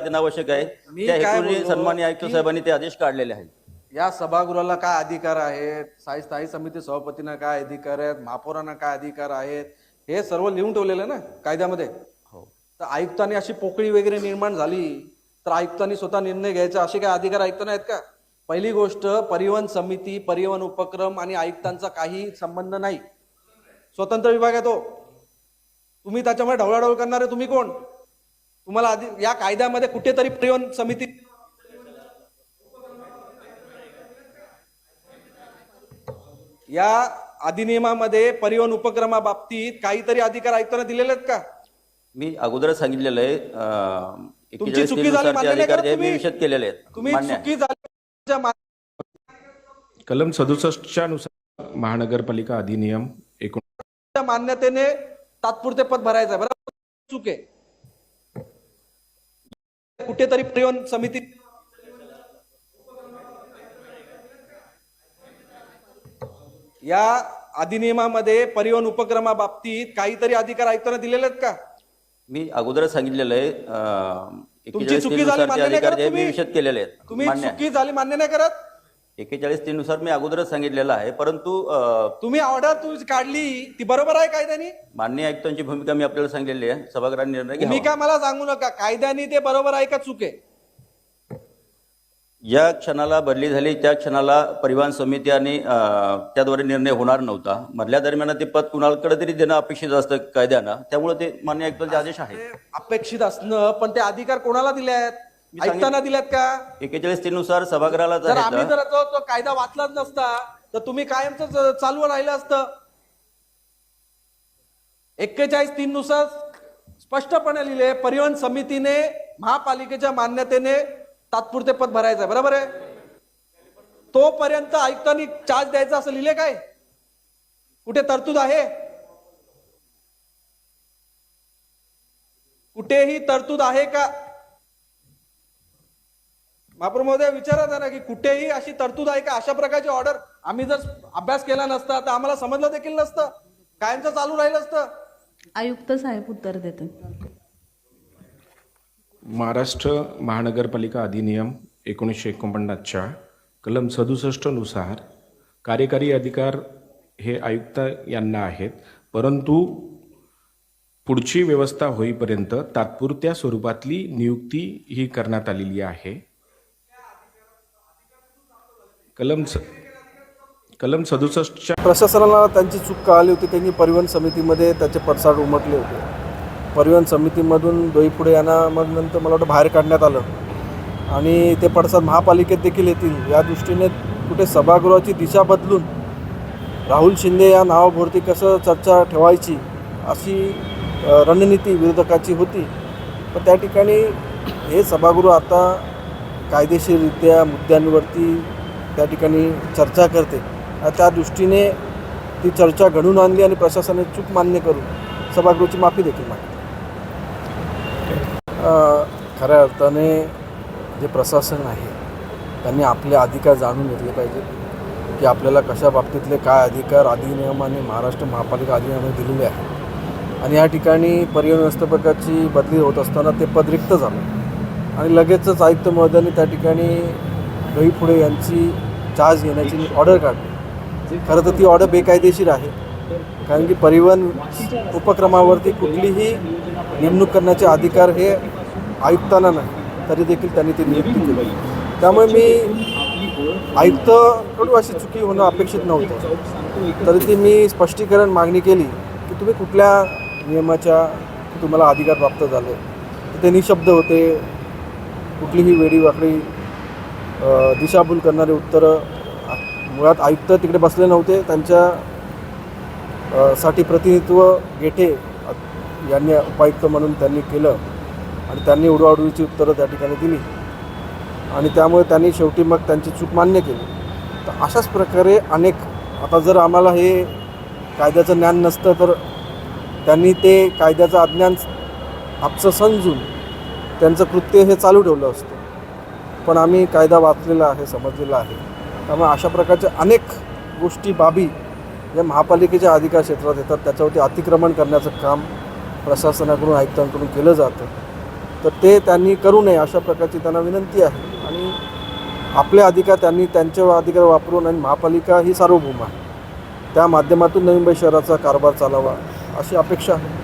देणं आवश्यक आहे. त्या हेतूने सन्माननीय आयुक्त साहेबांनी ते आदेश काढलेले आहेत. या सभागृहाला काय अधिकार आहेत, स्थायी समिती सभापतींना काय अधिकार आहेत, महापौरांना काय अधिकार आहेत, हे सर्व लिहून ठेवलेलं आहे ना कायद्यामध्ये. हो. तर आयुक्तांनी अशी पोकळी वगैरे निर्माण झाली तर आयुक्तांनी स्वतः निर्णय घ्यायचा असे काय अधिकार आयुक्तांना आहेत का? पहिली गोष्ट, परिवहन समिती, परिवहन उपक्रम आणि आयुक्तांचा काही संबंध नाही. स्वतंत्र विभाग आहे तो. तुम्ही त्याच्यामुळे ढवळाढवळ करणारे तुम्ही कोण? तुम्हाला या कायद्यामध्ये कुठेतरी परिवहन समिती या अधिनियमामध्ये परिवहन उपक्रमाबाबतीत काहीतरी अधिकार आयुक्तांना दिलेले आहेत का? मी अगोदरच सांगितलेलं आहे. तुमची चुकी झाली मान्य नाही करत मी विषद केलेले आहेत. तुम्ही चुकी झाली. कलम 67 नुसार महानगरपालिका अधिनियम मान्यतेने तात्पुरते पद भरायचं आहे. बरोबर? चूक आहे. कुठेतरी परिवहन समिती या अधिनियमामध्ये परिवहन उपक्रमाबाबतीत काहीतरी अधिकार आयुक्तांना दिलेले आहेत का? मी अगोदरच सांगितलेलं आहे. तुमची चुकी झाली मान्य नाही करत मी तुम्ही. विषद केलेले आहेत. तुम्ही चुकी झाली मान्य नाही करत. 41(3) नुसार मी अगोदरच सांगितलेलं आहे. परंतु तुम्ही ऑर्डर तुम्ही काढली ती बरोबर आहे कायद्याने. माननीय आयुक्तांची भूमिका मी आपल्याला सांगितलेली आहे. सभागृहाने निर्णय घ्यावा. भूमिका मला सांगू नका. कायद्याने ते बरोबर आहे का चूक आहे? ज्या क्षणाला बदली झाली त्या क्षणाला परिवहन समिती आणि त्याद्वारे निर्णय होणार नव्हता. मधल्या दरम्यान ते पद कुणाकडे तरी देणं अपेक्षित असतं कायद्यानं. त्यामुळे ते माननीय आयुक्तांचे आदेश आहेत. अपेक्षित असणं, पण ते अधिकार कोणाला दिले आहेत? आयुक्तांना दिल्यात का? 41(3) नुसार सभागृहाला जर आम्ही जर तो कायदा वाचलाच नसता तर तुम्ही कायमच चालू राहिलं असतं. 41(3) नुसार स्पष्टपणे लिहिले, परिवहन समितीने महापालिकेच्या मान्यतेने तात्पुरते पद भरायचं आहे. बरोबर आहे? तोपर्यंत आयुक्तांनी चार्ज द्यायचा असं लिहिले काय? कुठे तरतूद आहे? कुठेही तरतूद आहे का? महापौर महोदय विचारा ना की कुठेही अशी तरतूद आहे का? अशा प्रकारची ऑर्डर आम्ही जर अभ्यास केला नसता तर आम्हाला समजलं देखील नसतं. कायमचं चालू राहिलं असतं. आयुक्त साहेब उत्तर देते. महाराष्ट्र महानगरपालिका अधिनियम 1949च्या कलम 67 नुसार कार्यकारी अधिकार हे आयुक्त यांना आहेत. परंतु पुढची व्यवस्था होईपर्यंत तात्पुरत्या स्वरूपातली नियुक्ती ही करण्यात आलेली आहे. कलम 67च्या प्रशासनाला त्यांची चूक कळाली होती. त्यांनी परिवहन समितीमध्ये त्याचे पडसाद उमटले होते. परिवहन समितीमधून डोईपुढे यांना मग नंतर मला वाटतं बाहेर काढण्यात आलं आणि ते पडसाद महापालिकेत देखील येतील या दृष्टीने कुठे सभागृहाची दिशा बदलून राहुल शिंदे या नावाभोवती कसं चर्चा ठेवायची अशी रणनीती विरोधकाची होती. पण त्या ठिकाणी हे सभागृह आता कायदेशीररित्या मुद्द्यांवरती त्या ठिकाणी चर्चा करते. त्या दृष्टीने ती चर्चा घडून आणली आणि प्रशासनाने चूक मान्य करून सभागृहाची माफी देखील मागली. खऱ्या अर्थाने जे प्रशासन आहे त्यांनी आपले अधिकार जाणून घेतले पाहिजे की आपल्याला कशा बाबतीतले काय अधिकार अधिनियमाने महाराष्ट्र महापालिका अधिनियमाने दिलेले आहे. आणि या ठिकाणी परिवहन व्यवस्थापकाची बदली होत असताना ते पद रिक्त झालं आणि लगेचच आयुक्त महोदयांनी त्या ठिकाणी डोईपुढे यांची चार्ज घेण्याची ऑर्डर काढली. खरं तर ती ऑर्डर बेकायदेशीर आहे. कारण की परिवहन उपक्रमावरती कुठलीही नेमणूक करण्याचे अधिकार हे आयुक्तांना नाही, तरी देखील त्यांनी ती नियुक्ती केली. त्यामुळे मी आयुक्तकडून अशी चुकी होणं अपेक्षित नव्हतं. तरी ती मी स्पष्टीकरण मागणी केली की तुम्ही कुठल्या नियमाच्या तुम्हाला अधिकार प्राप्त झाले. ते निशब्द होते. कुठलीही वेडीवाकडी दिशाभूल करणारे उत्तरं. मुळात आयुक्त तिकडे बसले नव्हते. त्यांच्या साठी प्रतिनिधित्व गेठे यांनी उपायुक्त म्हणून त्यांनी केलं आणि त्यांनी उडवाउडवीची उत्तरं त्या ठिकाणी दिली आणि त्यामुळे त्यांनी शेवटी मग त्यांची चूक मान्य केली. तर अशाच प्रकारे अनेक, आता जर आम्हाला हे कायद्याचं ज्ञान नसतं तर त्यांनी ते कायद्याचं अज्ञान आपचं समजून त्यांचं कृत्य हे चालू ठेवलं असतं. पण आम्ही कायदा वाचलेला आहे, समजलेला आहे. त्यामुळे अशा प्रकारच्या अनेक गोष्टी, बाबी या महापालिकेच्या अधिकार क्षेत्रात येतात त्याच्यावरती अतिक्रमण करण्याचं काम प्रशासनाकडून आयुक्तांकडून केलं जातं. तर ते त्यांनी करू नये अशा प्रकारची त्यांना विनंती आहे. आणि आपले अधिकार त्यांनी त्यांचे अधिकार वापरून, आणि महापालिका ही सार्वभौम आहे, त्या माध्यमातून नवी मुंबई शहराचा कारभार चालावा अशी अपेक्षा आहे.